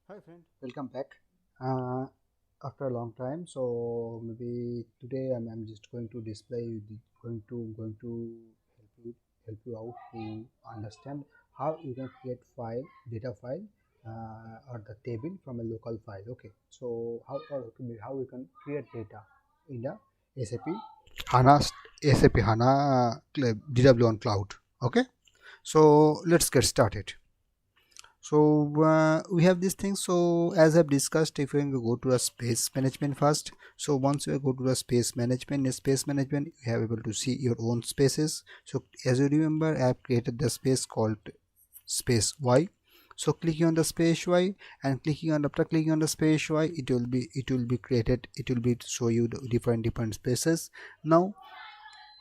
Hi friend, welcome back. Uh, After a long time, so maybe today I'm just going to display going to help you out to understand how you can create data file or the table from a local file. Okay, so how we can create data in the SAP HANA SAP HANA DW on cloud. Okay, so let's get started. So we have these things. So as I've discussed, if you go to a space management first, so once you go to a space management, in space management you have able to see your own spaces. So as you remember, I have created the space called space Y. So clicking on the space Y and after clicking on the space Y, it will be created. It will be show you the different spaces. Now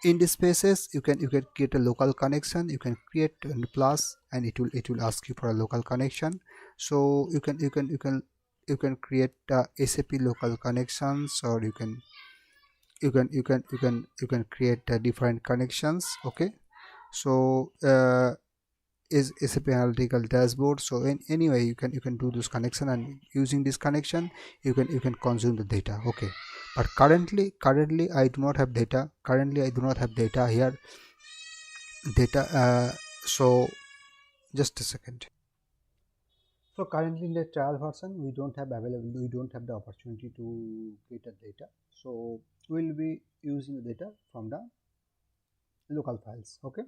in these spaces you can create a local connection. You can create a plus and it will ask you for a local connection. So you can create SAP local connections, or you can create different connections. Okay, so is SAP analytical dashboard. So in anyway you can do this connection, and using this connection you can consume the data. Okay, but currently I do not have data. Currently I do not have data here. Data so just a second. So currently in the trial version we don't have the opportunity to create a data. So we'll be using the data from the local files. Okay,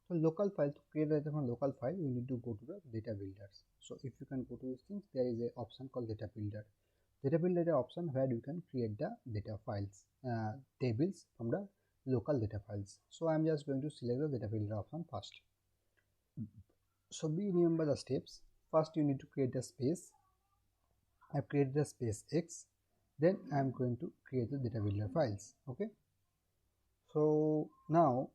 so local file, to create data from local file we need to go to the data builders. So if you can go to these things, there is a option called data builder. Data builder is an option where you can create the data files, tables from the local data files. So I'm just going to select the data builder option first. So we remember the steps. First you need to create a space. I've created the space X. Then I'm going to create the data builder files. Okay, so now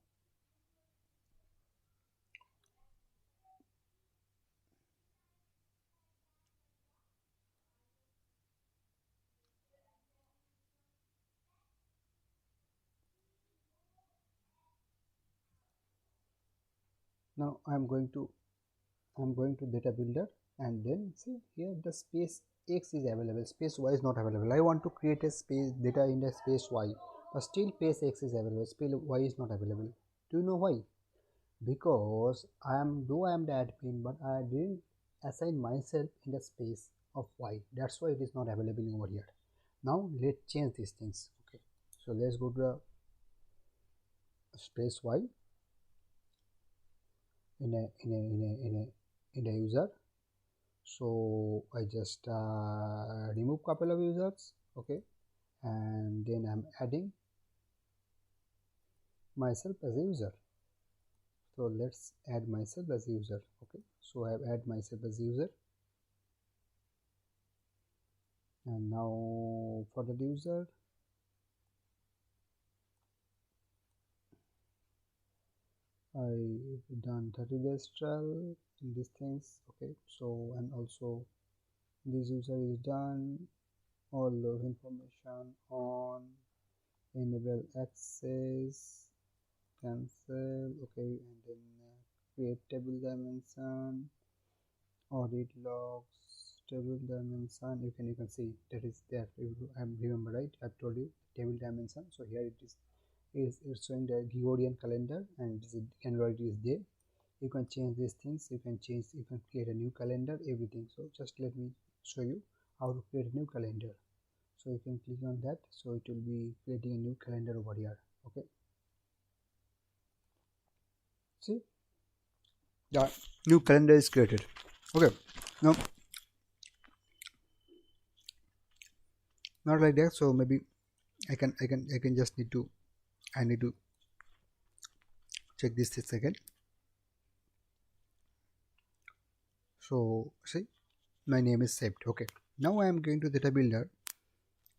I'm going to data builder, and then see here the space X is available, space Y is not available. I want to create a space data in the space Y, but still space X is available, space Y is not available. Do you know why? Because though I am the admin, but I didn't assign myself in the space of Y. That's why it is not available over here. Now let's change these things. Okay, so let's go to the space Y in a user. So I just remove couple of users. Okay, and then I'm adding myself as a user. So let's add myself as a user. Okay, so I have add myself as a user, and now for the user I've done 30 days trial in these things. Okay, so and also this user is done, all of information on, enable access, cancel. Okay, and then create table dimension, audit logs, table dimension. You can see that is there. I remember, right? I've told you table dimension. So here it is it's showing the Gregorian calendar, and Android is there. You can change these things. You can create a new calendar, everything. So just let me show you how to create a new calendar. So you can click on that, so it will be creating a new calendar over here. Okay, see, yeah, new calendar is created. Okay, now not like that. So maybe I can just need to check this again. So see, my name is saved. Okay, now I am going to data builder.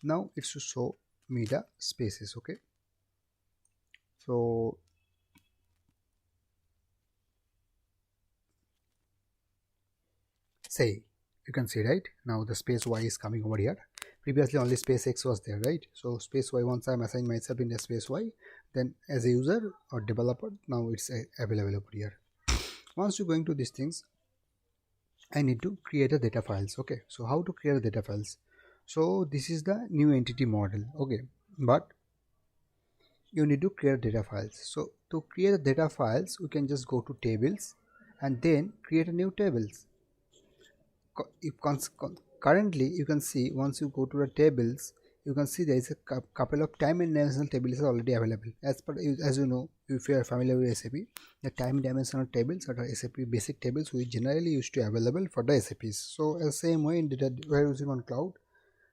Now it should show me the spaces. Okay, so say you can see, right, now the space Y is coming over here. Previously only space X was there, right? So space Y, once I'm assigning myself in the space Y, then as a user or developer, now it's available over here. Once you go into these things, I need to create a data files. Okay, so how to create data files? So this is the new entity model. Okay, but you need to create data files. So to create data files, we can just go to tables and then create a new tables. Currently you can see, once you go to the tables, you can see there is a couple of time and dimensional tables are already available. As you know, if you are familiar with SAP, the time and dimensional tables are the SAP basic tables which generally used to available for the SAPs. So the same way in data warehousing on cloud,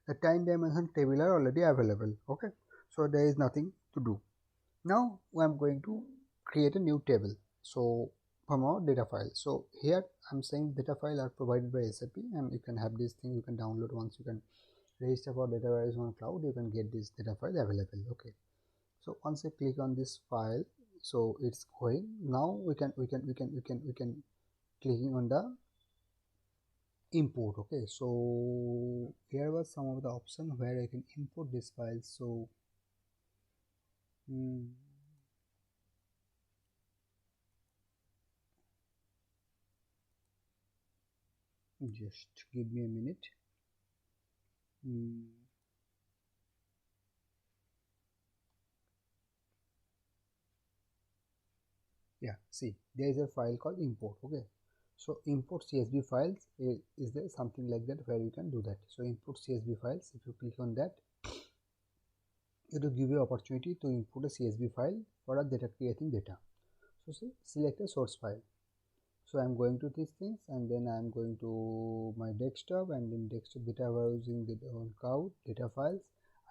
the time dimension table are already available. Okay, so there is nothing to do. Now I'm going to create a new table, so from our data file. So here I'm saying data file are provided by SAP, and you can have this thing, you can download. Once you can register for data warehouse on cloud, you can get this data file available. Okay, so once I click on this file, so it's going. Now we can clicking on the import. Okay, so here was some of the option where I can import this file. So hmm, just give me a minute. Hmm. Yeah, see, there is a file called import. Okay, so import CSV files is there something like that where you can do that. So import CSV files, if you click on that, it will give you opportunity to import a CSV file for a data creating data. So see, select a source file. So I'm going to these things, and then I'm going to my desktop, and in desktop data warehousing the on cloud data files.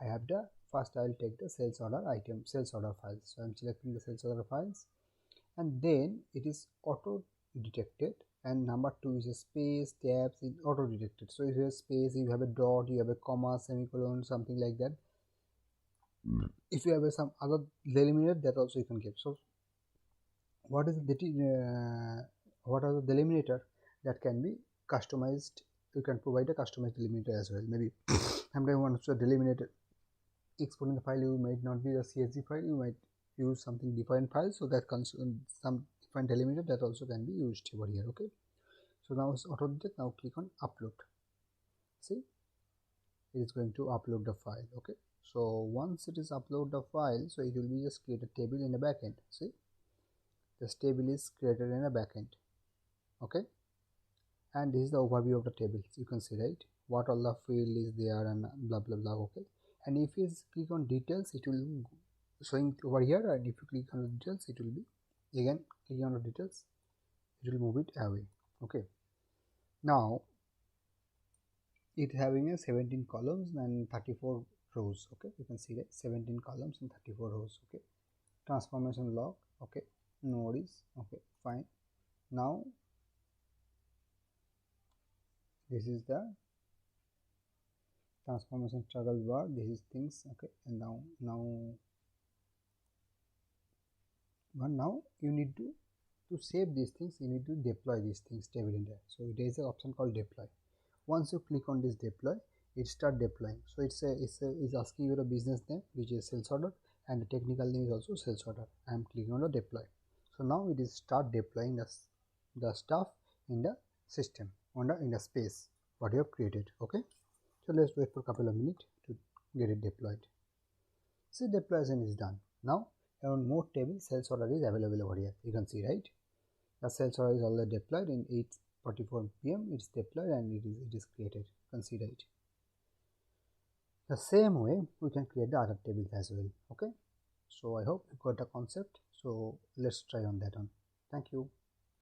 I have the first, I'll take the sales order item, sales order files. So I'm selecting the sales order files, and then it is auto detected, and number two is a space tabs in auto detected. So if you have space, you have a dot, you have a comma, semicolon, something like that. If you have some other delimiter, that also you can give. So what is the what are the delimiter that can be customized? You can provide a customized delimiter as well. Maybe sometimes one of the delimiter exporting the file, you might not be a CSV file, you might use something different file, so that comes some different delimiter that also can be used over here. Okay, so now it's auto detect. Now click on upload. See, it is going to upload the file. Okay, so once it is upload the file, so it will be just create a table in the backend. See, this table is created in a backend. Okay, and this is the overview of the tables. You can see, right, what all the field is there and blah blah blah. Okay, and if you click on details, it will showing over here, and if you click on the details, it will be again clicking on the details, it will move it away. Okay, now it having a 17 columns and 34 rows. Okay, you can see that 17 columns and 34 rows. Okay, transformation log. Okay, no worries. Okay, fine. Now this is the transformation struggle bar. This is things. Okay, and now you need to save these things, you need to deploy these things table in there. So there is an option called deploy. Once you click on this deploy, it start deploying. So it's asking you the business name, which is sales order, and the technical name is also sales order. I am clicking on the deploy. So now it is start deploying the stuff in the system in the space what you have created. Okay, so let's wait for a couple of minutes to get it deployed. See, deployment is done. Now on more table, sales order is available over here. You can see, right, the sales order is already deployed in 8:44 p.m. It's deployed and it is created. Consider it. The same way we can create the other tables as well. Okay, so I hope you got the concept. So let's try on that one. Thank you.